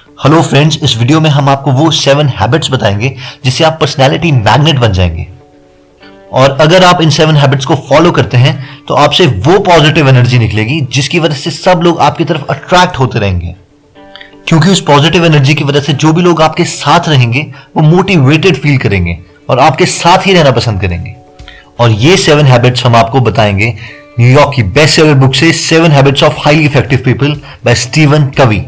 Hello friends, इस video में हम आपको वो 7 हैबिट्स बताएंगे जिससे आप पर्सनालिटी मैग्नेट बन जाएंगे। और अगर आप इन 7 हैबिट्स को फॉलो करते हैं तो आपसे वो पॉजिटिव एनर्जी निकलेगी जिसकी वजह से सब लोग आपकी तरफ अट्रैक्ट होते रहेंगे। क्योंकि उस पॉजिटिव एनर्जी की वजह से जो भी लोग आपके साथ रहेंगे वो मोटिवेटेड फील करेंगे और आपके साथ ही रहना पसंद करेंगे। और ये 7 हैबिट्स हम आपको बताएंगे न्यूयॉर्क की बेस्ट सेलर बुक से 7 habits of highly effective people by Steven Covey.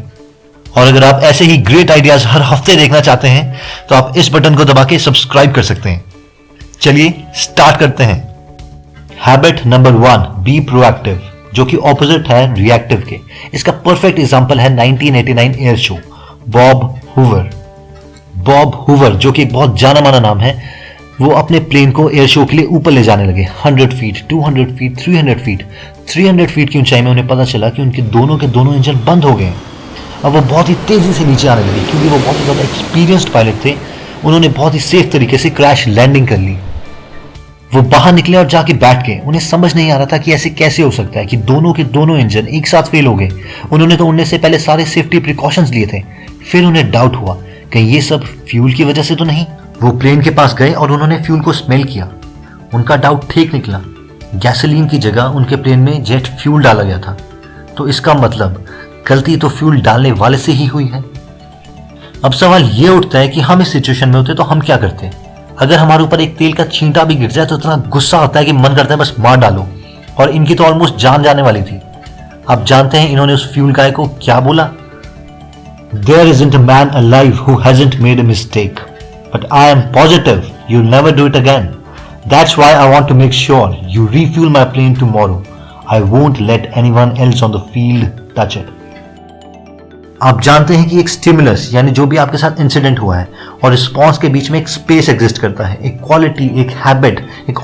और अगर आप ऐसे ही ग्रेट आइडियाज हर हफ्ते देखना चाहते हैं तो आप इस बटन को दबा के सब्सक्राइब कर सकते हैं। चलिए स्टार्ट करते हैं। हैबिट नंबर 1, बी प्रोएक्टिव, जो कि ऑपोजिट है रिएक्टिव के। इसका परफेक्ट एग्जांपल है 1989 एयर शो। बॉब हूवर जो कि एक बहुत जाना माना नाम है, वो अपने प्लेन को एयर शो के लिए ऊपर ले जाने लगे। 100 फीट, 200 फीट, 300 फीट की ऊंचाई में उन्हें पता चला कि उनके दोनों इंजन बंद हो गए हैं। अब वो बहुत ही तेजी से नीचे आने लगे क्योंकि वो बहुत ही ज़्यादा एक्सपीरियंस्ड पायलट थे। उन्होंने बहुत ही सेफ तरीके से क्रैश लैंडिंग कर ली। वो बाहर निकले और जाके बैठ गए। उन्हें समझ नहीं आ रहा था कि ऐसे कैसे हो सकता है कि दोनों के दोनों इंजन एक साथ फेल हो गए। उन्होंने तो उड़ने से पहले सारे सेफ्टी प्रिकॉशंस लिए थे। फिर उन्हें डाउट हुआ कहीं ये सब फ्यूल की वजह से तो नहीं। वो प्लेन के पास गए और उन्होंने फ्यूल को स्मेल किया। उनका डाउट ठीक निकला। गैसोलीन की जगह उनके प्लेन में जेट फ्यूल डाला गया था। तो इसका मतलब गलती तो फ्यूल डालने वाले से ही हुई है। अब सवाल ये उठता है कि हम इस सिचुएशन में होते तो हम क्या करते। अगर हमारे ऊपर एक तेल का छींटा भी गिर जाए तो इतना गुस्सा आता है कि मन करता है बस मार डालो। और इनकी तो ऑलमोस्ट जान जाने वाली थी। आप जानते हैं इन्होंने उस फ्यूल गाय को क्या बोला? There isn't a man alive who hasn't made a mistake, but I am positive you'll never do it again. That's why I want to make sure you refuel my plane tomorrow. I won't let anyone else on the field touch it. आप जानते हैं कि एक stimulus यानी जो भी आपके साथ इंसिडेंट हुआ है और रिस्पॉन्स के बीच में एक स्पेस एग्जिस्ट करता है, एक क्वालिटी, एक हैबिट, एक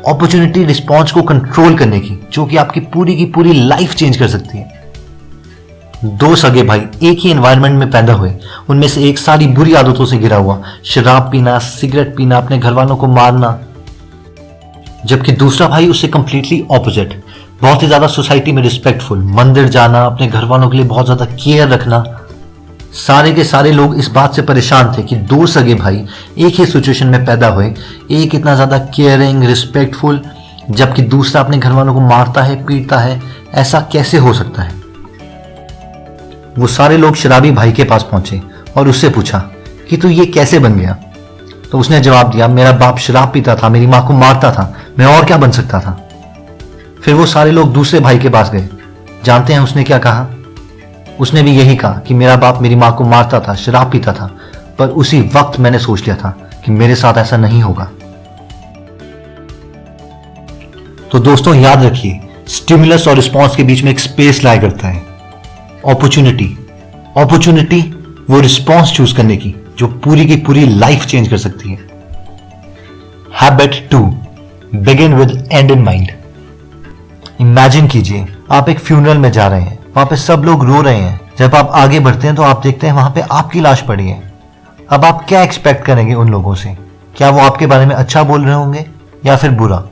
अपॉर्चुनिटी रिस्पॉन्स को कंट्रोल करने की, जो कि आपकी पूरी की पूरी लाइफ चेंज कर सकती है। 2 सगे भाई एक ही एनवायरनमेंट में पैदा हुए। उनमें से एक सारी बुरी आदतों से घिरा हुआ, शराब पीना, सिगरेट पीना, अपने घर वालों को मारना, जबकि दूसरा भाई उससे कंप्लीटली ऑपोजिट, बहुत ही ज्यादा सोसाइटी में रिस्पेक्टफुल, मंदिर जाना, अपने घर वालों के लिए बहुत ज्यादा केयर रखना। सारे के सारे लोग इस बात से परेशान थे कि 2 सगे भाई एक ही सिचुएशन में पैदा हुए, एक इतना ज्यादा केयरिंग, रिस्पेक्टफुल, जबकि दूसरा अपने घर वालों को मारता है, पीटता है। ऐसा कैसे हो सकता है? वो सारे लोग शराबी भाई के पास पहुंचे और उससे पूछा कि तू ये कैसे बन गया? तो उसने जवाब दिया, मेरा बाप शराब पीता था, मेरी माँ को मारता था, मैं और क्या बन सकता था। फिर वो सारे लोग दूसरे भाई के पास गए। जानते हैं उसने क्या कहा? उसने भी यही कहा कि मेरा बाप मेरी माँ को मारता था, शराब पीता था, पर उसी वक्त मैंने सोच लिया था कि मेरे साथ ऐसा नहीं होगा। तो दोस्तों याद रखिए, स्टिमुलस और रिस्पॉन्स के बीच में एक स्पेस लाया करता है। अपॉर्चुनिटी वो रिस्पॉन्स चूज करने की जो पूरी की पूरी लाइफ चेंज कर सकती है। Habit 2, begin with and in mind. Imagine कीजिए आप एक फ्यूनरल में जा रहे हैं, वहां पे सब लोग रो रहे हैं। जब आप आगे बढ़ते हैं तो आप देखते हैं वहां पे आपकी लाश पड़ी है। अब आप क्या एक्सपेक्ट करेंगे उन लोगों से? क्या वो आपके बारे में अच्छा बोल रहे होंगे या फिर बुरा?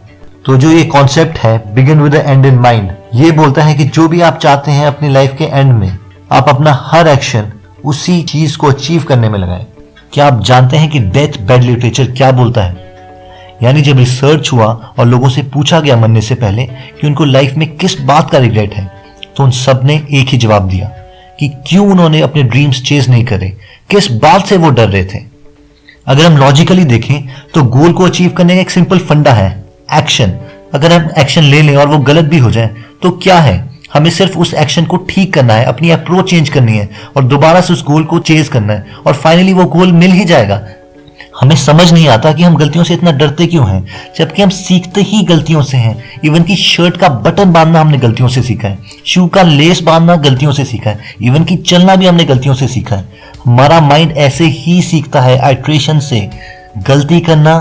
तो जो ये कॉन्सेप्ट है begin with the and in mind, ये बोलता है कि जो भी आप चाहते हैं अपनी लाइफ के एंड में, आप अपना हर एक्शन उसी चीज को अचीव करने में लगाएं। क्या आप जानते हैं कि डेथ बेड लिटरेचर क्या बोलता है? यानी जब रिसर्च हुआ और लोगों से पूछा गया मरने से पहले कि उनको लाइफ में किस बात का रिग्रेट है, तो उन सब ने एक ही जवाब दिया कि क्यों उन्होंने अपने ड्रीम्स चेज नहीं करे, किस बात से वो डर रहे थे। अगर हम लॉजिकली देखें तो गोल को अचीव करने का एक सिंपल फंडा है, एक्शन। अगर हम एक्शन ले लें और वो गलत भी हो जाए तो क्या है, हमें सिर्फ उस एक्शन को ठीक करना है, अपनी अप्रोच चेंज करनी है और दोबारा से उस गोल को चेज करना है और फाइनली वो गोल मिल ही जाएगा। हमें समझ नहीं आता कि हम गलतियों से इतना डरते क्यों हैं, जबकि हम सीखते ही गलतियों से हैं। इवन की शर्ट का बटन बांधना हमने गलतियों से सीखा है, शू का लेस बांधना गलतियों से सीखा है, इवन की चलना भी हमने गलतियों से सीखा है। हमारा माइंड ऐसे ही सीखता है, आइट्रेशन से। गलती करना,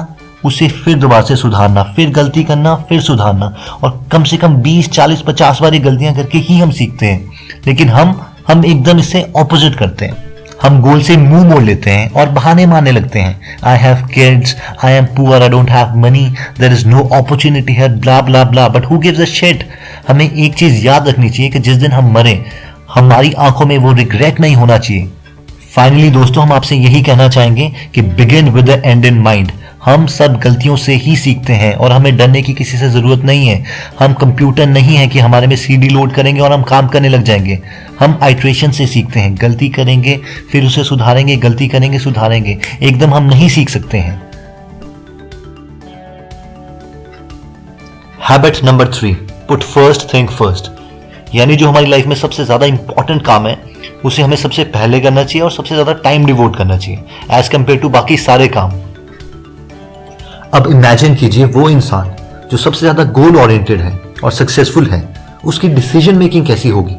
उसे फिर दोबारा से सुधारना, फिर गलती करना, फिर सुधारना, और कम से कम 20, 40, 50 बार गलतियां करके ही हम सीखते हैं। लेकिन हम एकदम इससे ऑपोजिट करते हैं। हम गोल से मुंह मोड़ लेते हैं और बहाने मारने लगते हैं। I have kids, I am poor, I don't have money, there is no opportunity here, blah blah blah. But who gives a shit. हमें एक चीज याद रखनी चाहिए कि जिस दिन हम मरें हमारी आंखों में वो रिग्रेट नहीं होना चाहिए। फाइनली दोस्तों, हम आपसे यही कहना चाहेंगे कि begin with the and in mind. हम सब गलतियों से ही सीखते हैं और हमें डरने की किसी से जरूरत नहीं है। हम कंप्यूटर नहीं है कि हमारे में सीडी लोड करेंगे और हम काम करने लग जाएंगे। हम आइट्रेशन से सीखते हैं, गलती करेंगे फिर उसे सुधारेंगे, गलती करेंगे सुधारेंगे, एकदम हम नहीं सीख सकते हैं। Habit number 3, put first thing first. यानी जो हमारी लाइफ में सबसे ज्यादा इंपॉर्टेंट काम है उसे हमें सबसे पहले करना चाहिए और सबसे ज्यादा टाइम डिवोट करना चाहिए एज कंपेयर टू बाकी सारे काम। अब इमेजिन कीजिए वो इंसान जो सबसे ज्यादा गोल ओरिएंटेड है और सक्सेसफुल है, उसकी डिसीजन मेकिंग कैसी होगी।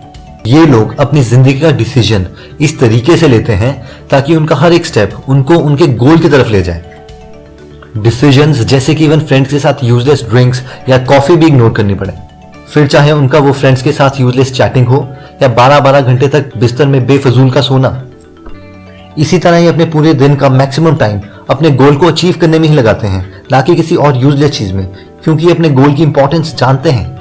ये लोग अपनी जिंदगी का डिसीजन इस तरीके से लेते हैं ताकि उनका हर एक स्टेप उनको उनके गोल की तरफ ले जाए। डिसीजंस जैसे कि इवन फ्रेंड्स के साथ यूजलेस ड्रिंक्स या कॉफी भी इग्नोर करनी पड़े, फिर चाहे उनका वो फ्रेंड्स के साथ यूजलेस चैटिंग हो या 12-12 घंटे तक बिस्तर में बेफजूल का सोना। इसी तरह ही अपने पूरे दिन का मैक्सिमम टाइम अपने गोल को अचीव करने में ही लगाते हैं, ना कि किसी और यूजलेस चीज में, क्योंकि अपने गोल की इंपॉर्टेंस जानते हैं।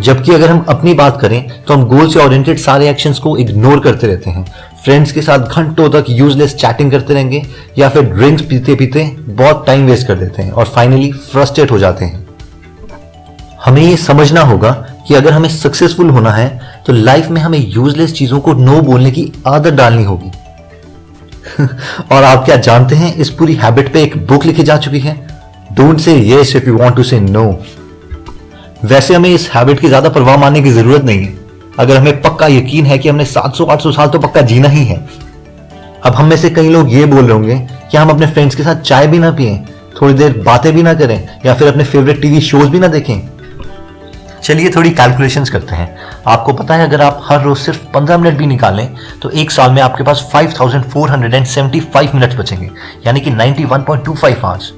जबकि अगर हम अपनी बात करें तो हम गोल से ओरिएंटेड सारे एक्शंस को इग्नोर करते रहते हैं। फ्रेंड्स के साथ घंटों तक यूजलेस चैटिंग करते रहेंगे या फिर ड्रिंक्स पीते पीते बहुत टाइम वेस्ट कर देते हैं और फाइनली फ्रस्ट्रेट हो जाते हैं। हमें ये समझना होगा कि अगर हमें सक्सेसफुल होना है तो लाइफ में हमें यूजलेस चीजों को नो बोलने की आदत डालनी होगी। और आप क्या जानते हैं, इस पूरी हैबिट पे एक बुक लिखी जा चुकी है, don't say yes if you want to say no. वैसे हमें इस हैबिट की ज्यादा परवाह मानने की जरूरत नहीं है अगर हमें पक्का यकीन है कि हमने 700-800 साल तो पक्का जीना ही है। अब हम में से कई लोग ये बोल रहे होंगे कि हम अपने फ्रेंड्स के साथ चाय भी ना पिएं, थोड़ी देर बातें भी ना करें या फिर अपने फेवरेट टीवी शोज भी ना देखें। चलिए थोड़ी कैलकुलेशंस करते हैं। आपको पता है अगर आप हर रोज सिर्फ 15 मिनट भी निकालें तो एक साल में आपके पास 5475 मिनट बचेंगे, यानी कि 91.25 आवर्स।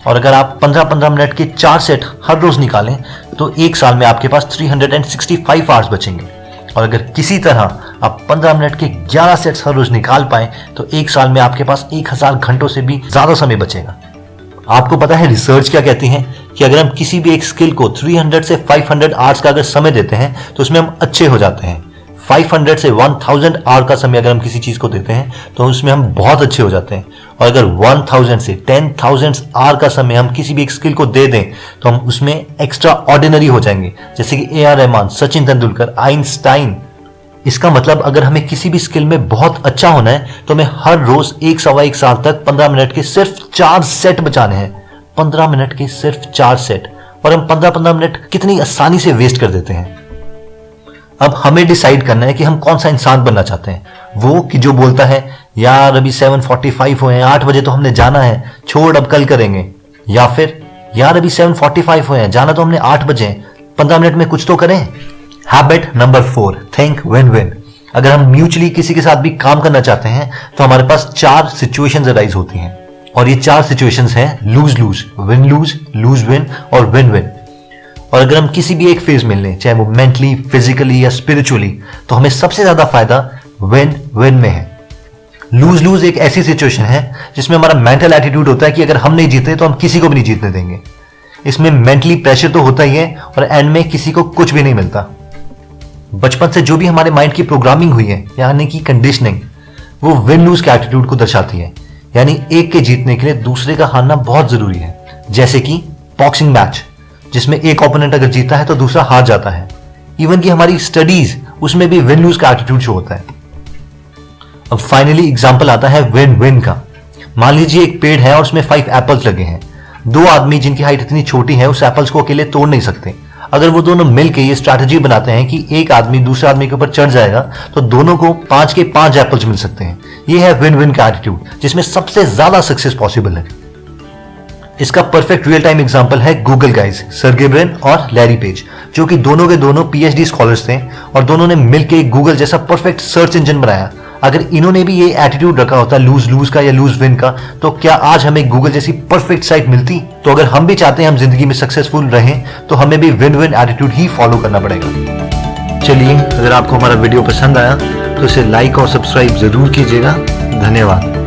और अगर आप 15-15 मिनट के 4 सेट हर रोज निकालें तो एक साल में आपके पास 365 आवर्स बचेंगे। और अगर किसी तरह आप 15 मिनट के 11 सेट्स हर रोज निकाल पाएं तो एक साल में आपके पास 1000 घंटों से भी ज्यादा समय बचेगा। आपको पता है रिसर्च क्या कहती है कि अगर हम किसी भी एक स्किल को 300 से 500 आवर्स का अगर समय देते हैं तो उसमें हम अच्छे हो जाते हैं। 500 से 1000 आवर का समय अगर हम किसी चीज को देते हैं तो उसमें हम बहुत अच्छे हो जाते हैं। और अगर 1000 से 10,000 आवर का समय हम किसी भी एक स्किल को दे दें तो हम उसमें एक्स्ट्रा ऑर्डिनरी हो जाएंगे, जैसे कि AR रहमान, सचिन तेंदुलकर, आइंस्टाइन। इसका मतलब अगर हमें किसी भी स्किल में बहुत अच्छा होना है तो हमें हर रोज 1-1.25 साल तक 15 मिनट के सिर्फ 4 सेट बचाने हैं। 15 मिनट के सिर्फ 4 सेट, और हम 15-15 मिनट कितनी आसानी से वेस्ट कर देते हैं। अब हमें डिसाइड करना है कि हम कौन सा इंसान बनना चाहते हैं। वो कि जो बोलता है यार अभी 7:45 हुए हैं, 8 बजे तो हमने जाना है, छोड़ अब कल करेंगे। या फिर यार अभी 7:45 हुए हैं, जाना तो हमने 8 बजे, 15 मिनट में कुछ तो करें। Habit number 4, think win win. अगर हम म्यूचुअली किसी के साथ भी काम करना चाहते हैं तो हमारे पास 4 सिचुएशंस अराइज होती हैं, और ये 4 सिचुएशंस हैं lose lose, win lose, lose win और विन विन। और अगर हम किसी भी एक फेज में लें, चाहे वो मेंटली, फिजिकली या स्पिरिचुअली, तो हमें सबसे ज्यादा फायदा विन विन में है। लूज लूज एक ऐसी सिचुएशन है जिसमें हमारा मेंटल एटीट्यूड होता है कि अगर हम नहीं जीते तो हम किसी को भी नहीं जीतने देंगे। इसमें मेंटली प्रेशर तो होता ही है और एंड में किसी को कुछ भी नहीं मिलता। बचपन से जो भी हमारे माइंड की प्रोग्रामिंग हुई है, यानी कि कंडीशनिंग, वो विन लूज के एटीट्यूड को दर्शाती है। यानी एक के जीतने के लिए दूसरे का हारना बहुत जरूरी है। जैसे कि बॉक्सिंग मैच, जिसमें एक ओपोनेंट अगर जीता है तो दूसरा हार जाता है। इवन कि हमारी स्टडीज, उसमें भी विन लूज का एटीट्यूड शो होता है। अब फाइनली एग्जांपल आता है विन विन का। मान लीजिए एक पेड़ है और उसमें 5 एप्पल्स लगे हैं। 2 आदमी जिनकी हाइट इतनी छोटी है उस एप्पल्स को अकेले तोड़ नहीं सकते। अगर वो दोनों मिलकर ये स्ट्रैटेजी बनाते हैं कि एक आदमी दूसरे आदमी के ऊपर चढ़ जाएगा तो दोनों को 5 के 5 एप्पल्स मिल सकते हैं। ये है विन विन का एटीट्यूड, जिसमें सबसे ज्यादा सक्सेस पॉसिबल है। इसका परफेक्ट रियल टाइम एग्जांपल है गूगल गाइज, सर्गे ब्रिन और लैरी पेज, जो कि दोनों के दोनों PhD स्कॉलर्स थे और दोनों ने मिलकर गूगल जैसा परफेक्ट सर्च इंजन बनाया। अगर इन्होंने भी ये एटीट्यूड रखा होता लूज लूज का या लूज विन का, तो क्या आज हमें गूगल जैसी परफेक्ट साइट मिलती? तो अगर हम भी चाहते हैं हम जिंदगी में सक्सेसफुल रहें तो हमें भी विन विन एटीट्यूड ही फॉलो करना पड़ेगा। चलिए, अगर आपको हमारा वीडियो पसंद आया तो इसे लाइक और सब्सक्राइब जरूर कीजिएगा। धन्यवाद।